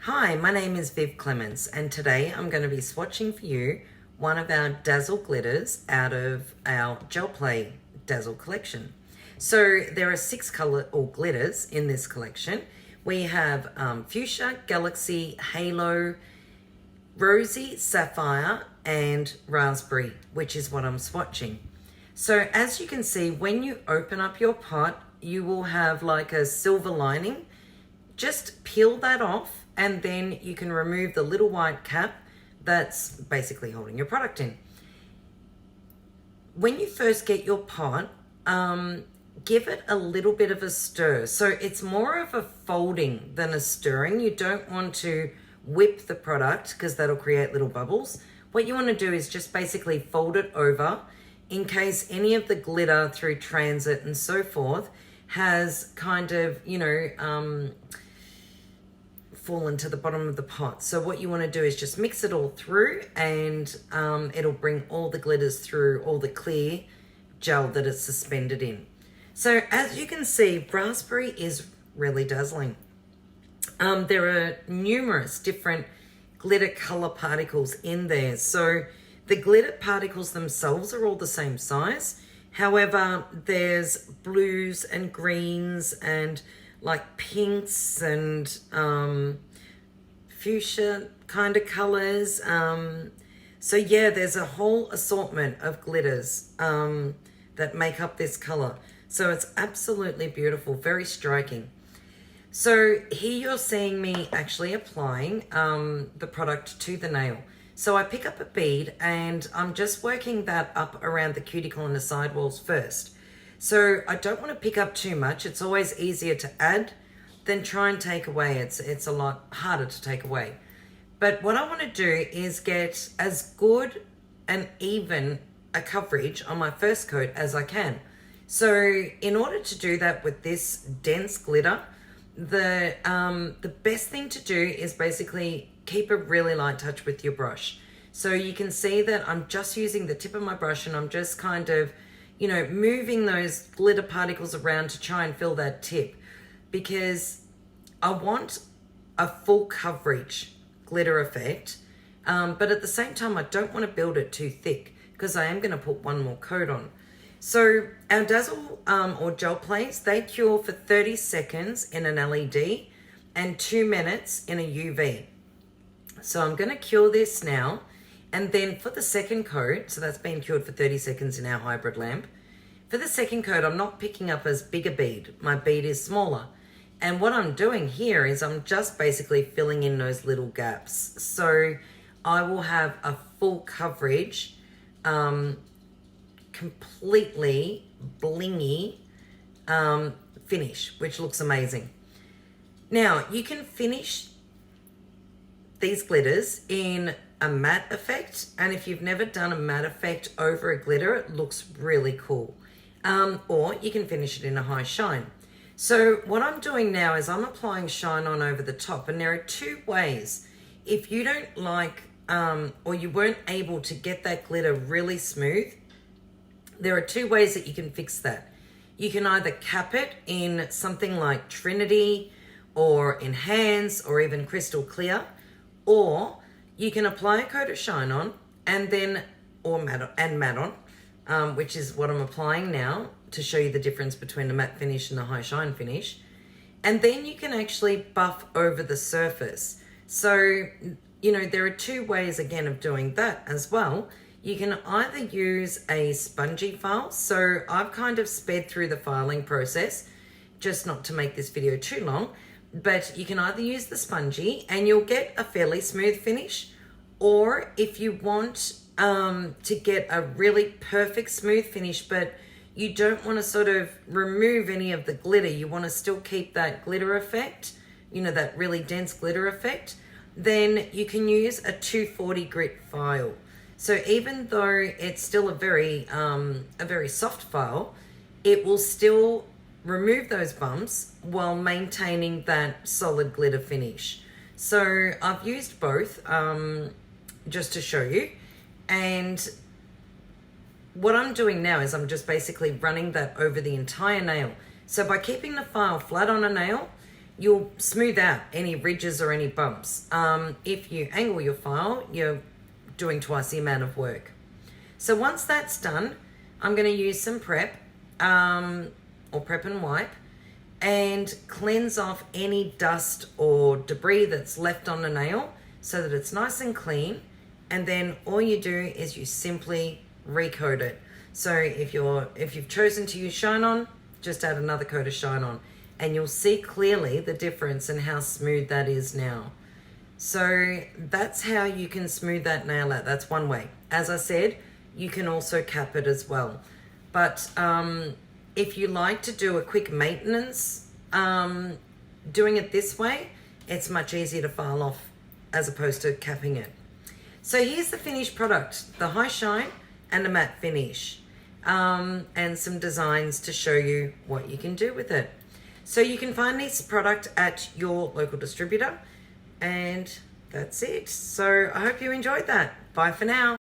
Hi, my name is Viv Clements, and today I'm going to be swatching for you one of our Dazzle glitters out of our Gel Play Dazzle collection. So there are 6 color or glitters in this collection. We have Fuchsia, Galaxy, Halo, Rosy, Sapphire, and Raspberry, which is what I'm swatching. So as you can see, when you open up your pot, you will have like a silver lining. Just peel that off, and then you can remove the little white cap that's basically holding your product in. When you first get your pot, give it a little bit of a stir. So it's more of a folding than a stirring. You don't want to whip the product because that'll create little bubbles. What you want to do is just basically fold it over in case any of the glitter through transit and so forth has kind of, fallen to the bottom of the pot. So what you want to do is just mix it all through, and it'll bring all the glitters through, all the clear gel that it's suspended in. So as you can see, raspberry is really dazzling. There are numerous different glitter color particles in there. So the glitter particles themselves are all the same size. However, there's blues and greens and like pinks and fuchsia kind of colors. So yeah, there's a whole assortment of glitters that make up this color. So it's absolutely beautiful, very striking. So here you're seeing me actually applying the product to the nail. So I pick up a bead and I'm just working that up around the cuticle and the sidewalls first. So I don't want to pick up too much. It's always easier to add than try and take away. It's a lot harder to take away. But what I want to do is get as good and even a coverage on my first coat as I can. So in order to do that with this dense glitter, the best thing to do is basically keep a really light touch with your brush. So you can see that I'm just using the tip of my brush and I'm just kind of moving those glitter particles around to try and fill that tip, because I want a full coverage glitter effect, but at the same time I don't want to build it too thick because I am going to put one more coat on. So our Dazzle or gel plates, they cure for 30 seconds in an LED and 2 minutes in a UV. So I'm going to cure this now. And then for the second coat, so that's been cured for 30 seconds in our hybrid lamp. For the second coat, I'm not picking up as big a bead. My bead is smaller. And what I'm doing here is I'm just basically filling in those little gaps. So I will have a full coverage, completely blingy finish, which looks amazing. Now, you can finish these glitters in a matte effect, and if you've never done a matte effect over a glitter, it looks really cool. Or you can finish it in a high shine. So what I'm doing now is I'm applying shine on over the top, and there are 2 ways. If you don't like or you weren't able to get that glitter really smooth, there are 2 ways that you can fix that. You can either cap it in something like Trinity or Enhance or even Crystal Clear, or you can apply a coat of shine on and then, or matte on, which is what I'm applying now to show you the difference between the matte finish and the high shine finish. And then you can actually buff over the surface. So, there are 2 ways again of doing that as well. You can either use a spongy file. So I've kind of sped through the filing process, just not to make this video too long. But you can either use the spongy and you'll get a fairly smooth finish, or if you want to get a really perfect smooth finish, but you don't want to sort of remove any of the glitter, you want to still keep that glitter effect, that really dense glitter effect, then you can use a 240 grit file. So even though it's still a very soft file, it will still remove those bumps while maintaining that solid glitter finish. So I've used both just to show you. And what I'm doing now is I'm just basically running that over the entire nail. So by keeping the file flat on a nail, you'll smooth out any ridges or any bumps. If you angle your file, you're doing twice the amount of work. So once that's done, I'm going to use some prep or prep and wipe and cleanse off any dust or debris that's left on the nail so that it's nice and clean. And then all you do is you simply recoat it. So if you've chosen to use shine on, just add another coat of shine on, and you'll see clearly the difference and how smooth that is now. So that's how you can smooth that nail out. That's one way. As I said, you can also cap it as well. But if you like to do a quick maintenance, doing it this way, it's much easier to file off as opposed to capping it. So here's the finished product, the high shine and the matte finish, and some designs to show you what you can do with it. So you can find this product at your local distributor, and that's it. So I hope you enjoyed that. Bye for now.